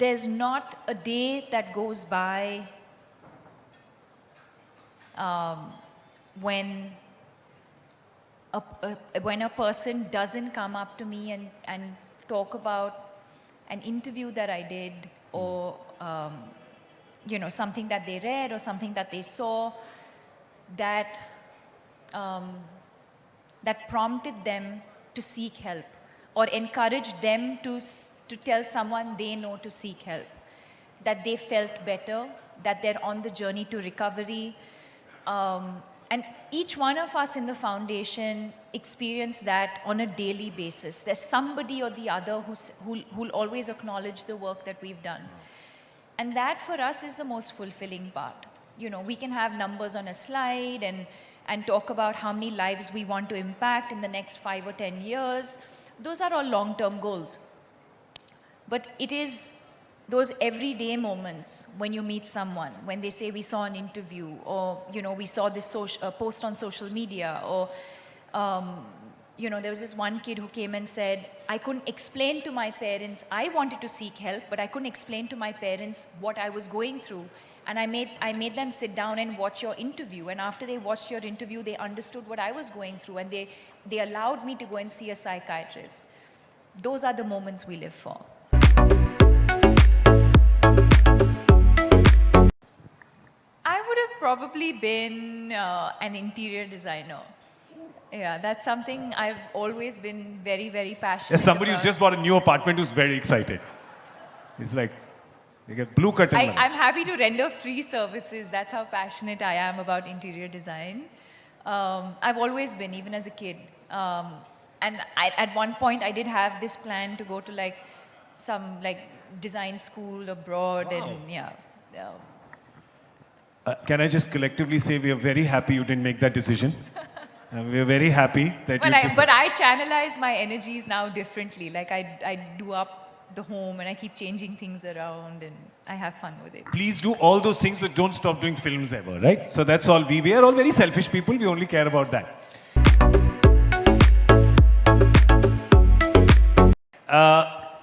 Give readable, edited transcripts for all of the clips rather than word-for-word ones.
there's not a day that goes by when a person doesn't come up to me and talk about an interview that I did, or you know, something that they read or something that they saw that that prompted them to seek help, or encouraged them to tell someone they know to seek help, that they felt better, that they're on the journey to recovery. And each one of us in the foundation experience that on a daily basis. There's somebody or the other who'll always acknowledge the work that we've done. And that for us is the most fulfilling part. You know, we can have numbers on a slide and talk about how many lives we want to impact in the next 5 or 10 years. Those are all long-term goals. But it is those everyday moments when you meet someone, when they say we saw an interview, or you know, we saw this post on social media, or you know, there was this one kid who came and said, I couldn't explain to my parents, I wanted to seek help, but I couldn't explain to my parents what I was going through. And I made them sit down and watch your interview. And after they watched your interview, they understood what I was going through, and they allowed me to go and see a psychiatrist. Those are the moments we live for. I would have probably been an interior designer. Yeah, that's something I've always been very, very passionate There's somebody about. who's just bought a new apartment who's very excited. He's like, you get blue curtain. I'm happy to render free services. That's how passionate I am about interior design. I've always been, even as a kid. And at one point, I did have this plan to go to like some like design school abroad. Wow. And yeah. Can I just collectively say we are very happy you didn't make that decision? We are very happy that but I channelize my energies now differently. Like I do up the home and I keep changing things around and I have fun with it. Please do all those things, but don't stop doing films ever, right? So that's all. We are all very selfish people. We only care about that.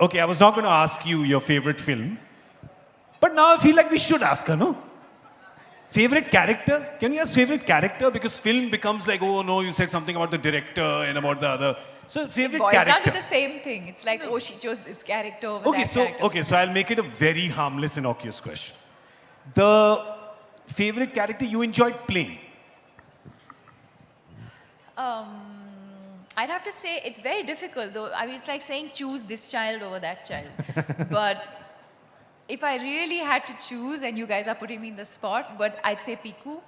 Okay, I was not going to ask you your favorite film, but now I feel like we should ask her, no? Favorite character? Can you ask favorite character? Because film becomes like, oh no, you said something about the director and about the other. So favorite character. It boils down to the same thing. It's like, oh, she chose this character over that character. Okay, so I'll make it a very harmless, innocuous question. The favorite character you enjoyed playing? I'd have to say it's very difficult, though. I mean, it's like saying choose this child over that child. But if I really had to choose, and you guys are putting me in the spot, but I'd say Piku.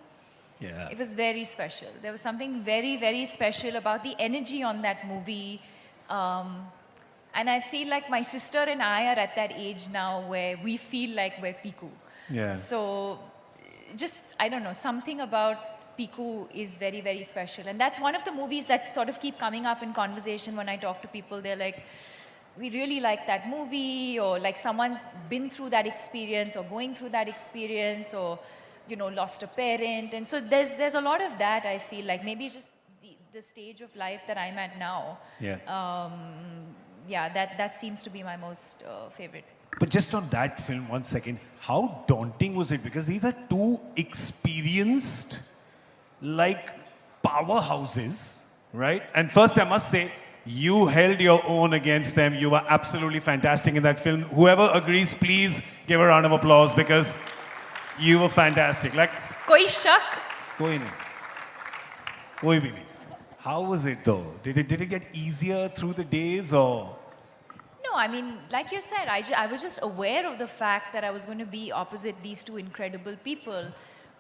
Yeah. It was very special. There was something very, very special about the energy on that movie. And I feel like my sister and I are at that age now where we feel like we're Piku. Yeah. So just, I don't know, something about Piku is very, very special. And that's one of the movies that sort of keep coming up in conversation when I talk to people. They're like, we really like that movie, or like someone's been through that experience or going through that experience, or you know, lost a parent. And so there's a lot of that. I feel like maybe it's just the stage of life that I'm at now. Yeah. Yeah, that seems to be my most favorite. But just on that film, 1 second, how daunting was it? Because these are two experienced, like, powerhouses, right? And first I must say, you held your own against them. You were absolutely fantastic in that film. Whoever agrees, please give a round of applause, because you were fantastic. Like, Koi shak? koi nahi. Koi bhi nahi. How was it though? Did it get easier through the days, or? No, I mean, like you said, I was just aware of the fact that I was going to be opposite these two incredible people.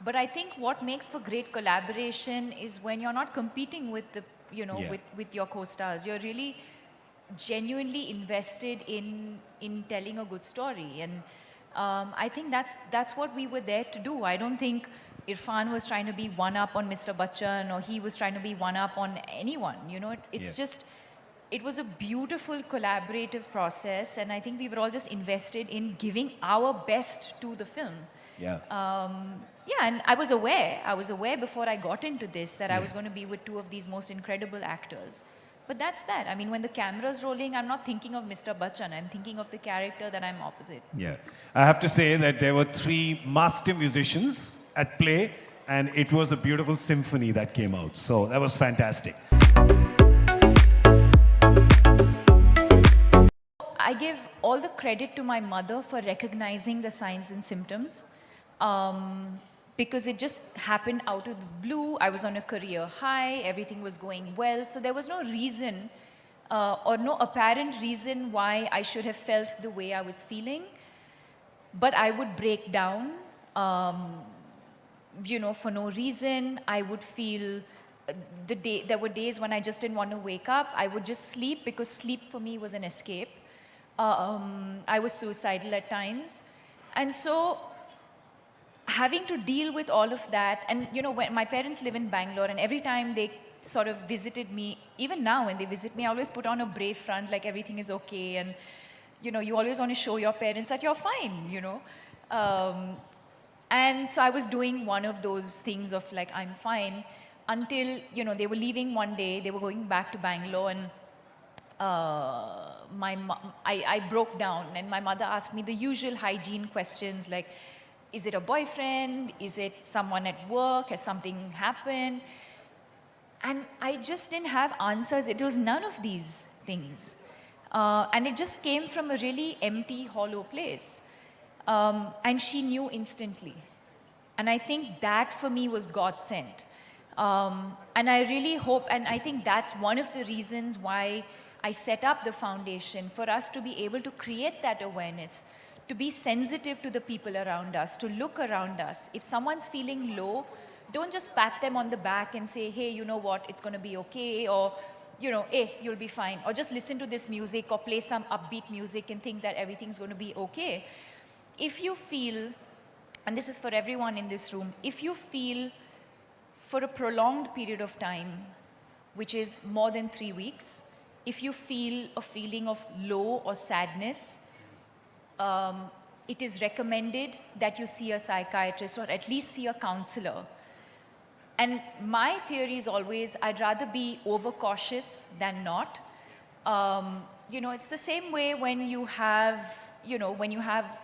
But I think what makes for great collaboration is when you're not competing with the, you know, with your co-stars. You're really genuinely invested in telling a good story. And I think that's what we were there to do. I don't think Irfan was trying to be one up on Mr. Bachchan, or he was trying to be one up on anyone. You know, it's just, it was a beautiful collaborative process, and I think we were all just invested in giving our best to the film. Yeah. Yeah, and I was aware before I got into this that I was going to be with two of these most incredible actors. But that's that. I mean, when the camera's rolling, I'm not thinking of Mr. Bachchan. I'm thinking of the character that I'm opposite. Yeah. I have to say that there were three master musicians at play, and it was a beautiful symphony that came out. So that was fantastic. I give all the credit to my mother for recognizing the signs and symptoms. Because it just happened out of the blue. I was on a career high, everything was going well, so there was no reason or no apparent reason why I should have felt the way I was feeling. But I would break down, for no reason. I would feel there were days when I just didn't want to wake up. I would just sleep because sleep for me was an escape. I was suicidal at times. And so having to deal with all of that, and when my parents live in Bangalore, and every time they sort of visited me, even now when they visit me, I always put on a brave front, like everything is okay, and you always want to show your parents that you're fine, and so I was doing one of those things of like, I'm fine, until they were leaving one day, they were going back to Bangalore, and I broke down, and my mother asked me the usual hygiene questions like, is it a boyfriend? Is it someone at work? Has something happened? And I just didn't have answers. It was none of these things. And it just came from a really empty, hollow place. And she knew instantly. And I think that for me was God sent. And I really hope, and I think that's one of the reasons why I set up the foundation, for us to be able to create that awareness, to be sensitive to the people around us, to look around us. If someone's feeling low, don't just pat them on the back and say, hey, you know what, it's going to be okay, or, hey, you'll be fine. Or just listen to this music or play some upbeat music and think that everything's going to be okay. If you feel, and this is for everyone in this room, if you feel for a prolonged period of time, which is more than 3 weeks, if you feel a feeling of low or sadness, it is recommended that you see a psychiatrist or at least see a counselor. And my theory is always, I'd rather be overcautious than not. It's the same way when you have,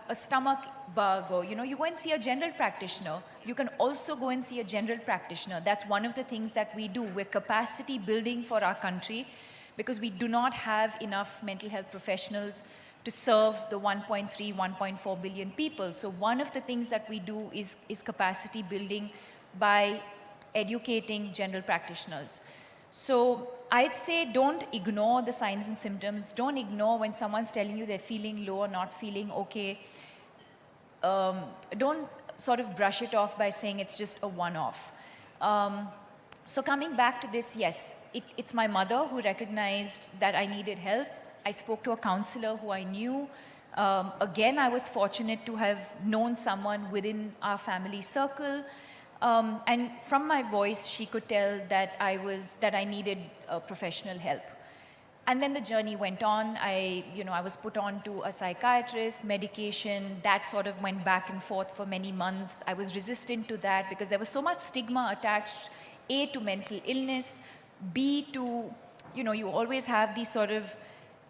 a stomach bug, or, you go and see a general practitioner. You can also go and see a general practitioner. That's one of the things that we do. We're capacity building for our country because we do not have enough mental health professionals to serve the 1.3, 1.4 billion people. So one of the things that we do is capacity building by educating general practitioners. So I'd say don't ignore the signs and symptoms. Don't ignore when someone's telling you they're feeling low or not feeling okay. Don't sort of brush it off by saying it's just a one-off. So coming back to this, yes, it's my mother who recognized that I needed help. I spoke to a counselor who I knew. Again, I was fortunate to have known someone within our family circle. And from my voice, she could tell that I needed professional help. And then the journey went on. I was put on to a psychiatrist, medication. That sort of went back and forth for many months. I was resistant to that because there was so much stigma attached, A, to mental illness, B, to, you always have these sort of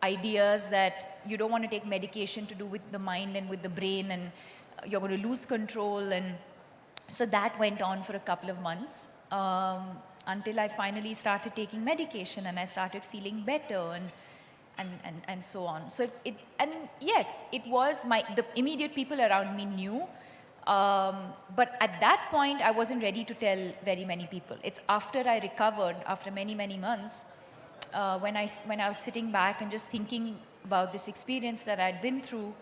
ideas that you don't want to take medication to do with the mind and with the brain, and you're going to lose control. And so that went on for a couple of months until I finally started taking medication and I started feeling better and so on. So yes, it was the immediate people around me knew, but at that point I wasn't ready to tell very many people. It's after I recovered, after many, many months, when I was sitting back and just thinking about this experience that I'd been through,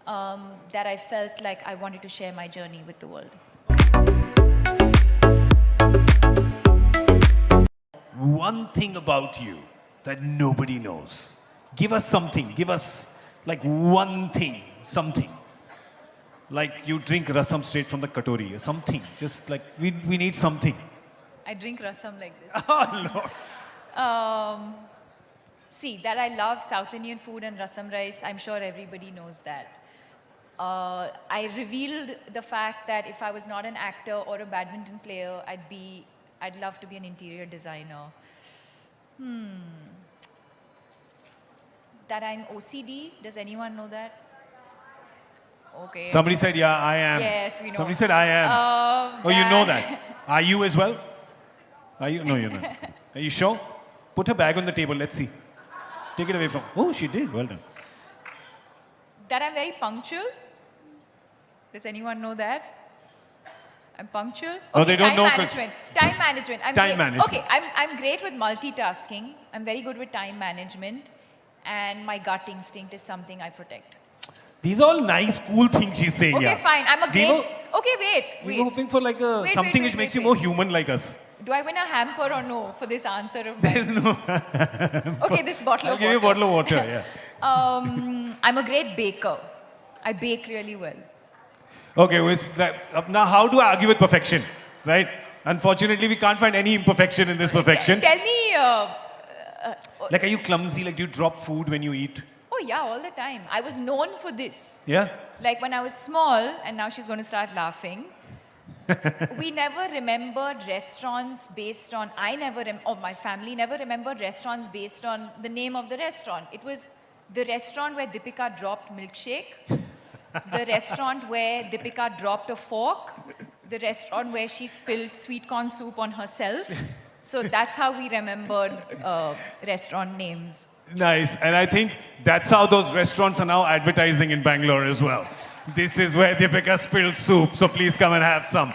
that I felt like I wanted to share my journey with the world. One thing about you that nobody knows. Give us something. Give us like one thing, something. Like you drink rasam straight from the katori or something. Just like we need something. I drink rasam like this. Oh, no. See, that I love South Indian food and rasam rice, I'm sure everybody knows that. I revealed the fact that if I was not an actor or a badminton player, I'd love to be an interior designer. that I'm OCD. Does anyone know that? Okay. Somebody said, yeah, I am. Yes, we know. Somebody said, I am. Oh, you know that. Are you as well? Are you? No, you're not. Are you sure? Put her bag on the table. Let's see. Take it away from. Oh, she did. Well done. That I'm very punctual. Does anyone know that? I'm punctual. No, they don't time know 'cause- management. Time management. Time management. Okay, I'm great with multitasking. I'm very good with time management, and my gut instinct is something I protect. These are all nice, cool things she's saying. Okay, yeah. fine. I'm a We great. were- Okay, wait. We were hoping for like a Wait, something wait, which wait, makes wait, you more human like us. Do I win a hamper or no for this answer of mine? There's no. Okay, this bottle I'll of give you a water. bottle of water. Yeah. I'm a great baker. I bake really well. Okay, now how do I argue with perfection? Right? Unfortunately, we can't find any imperfection in this perfection. Tell me. Like, are you clumsy? Like, do you drop food when you eat? Oh yeah, all the time. I was known for this. Yeah? Like when I was small, and now she's going to start laughing. We never remembered restaurants based on, or my family never remembered restaurants based on the name of the restaurant. It was the restaurant where Deepika dropped milkshake, the restaurant where Deepika dropped a fork, the restaurant where she spilled sweet corn soup on herself. So that's how we remembered restaurant names. Nice. And I think that's how those restaurants are now advertising in Bangalore as well. This is where Deepika spilled soup, so please come and have some.